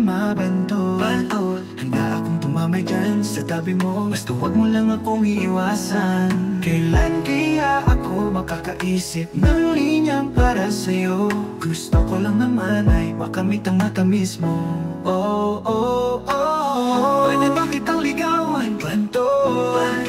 mabantot. Handa akong tumamay dyan sa tabi mo, basta huwag mo lang akong iiwasan. Kailan kaya ako makakaisip ng linyang para sa'yo? Gusto ko lang naman ay makamit ang matamis mo. Oh, oh, oh. Pwede ba kitang ligawan? Bantot,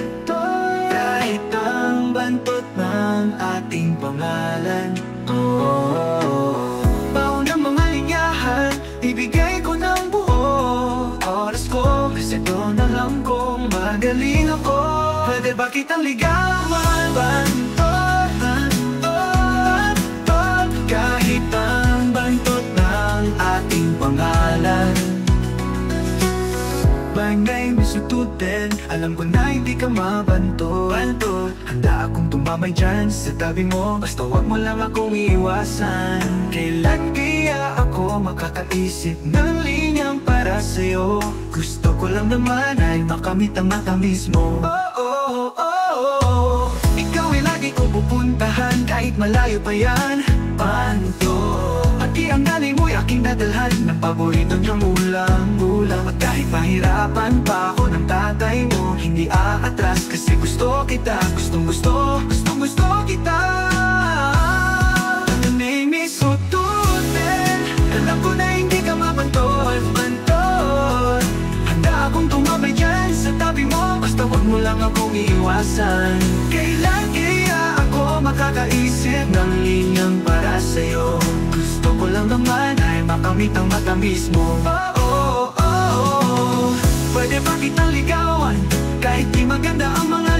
kahit ang bantot ng ating pangalan. Oh, baon ng mga linyahan, ibigay ko ng buo oras ko, kasi doon alam kong magaling ako. Pwede ba kitang ligawan? Bantot, bantot, bantot, kahit ang bantot ng ating pangalan. My name is Ututen, alam ko na hindi ka mabantot. Handa akong tumamay dyan sa tabi mo, basta huwag mo lang akong iiwasan. Kailan kaya ako makakaisip ng linyang para sa'yo? Gusto ko lang naman ay makamit ang matamis mo. Oh, oh, oh, oh. Ikaw ay lagi ko pupuntahan kahit malayo pa yan. Bantot, pati ang nanay mo'y aking dadalhan ng paborito niyang ulam. At kahit mahirapan pa ako ng tatay mo, hindi aatras kasi gusto kita. Gustong gusto kita. The name is Ututen, alam ko na hindi ka mabantot. Handa akong tumabay dyan sa tabi mo, basta huwag mo lang akong iiwasan. Kailan kaya ako makakaisip ng linyang para sa'yo? Gusto ko lang naman ay makamit ang matamis mo. Oh, oh, oh, oh. Pwede ba kitang ligawan? Kahit di maganda ang mga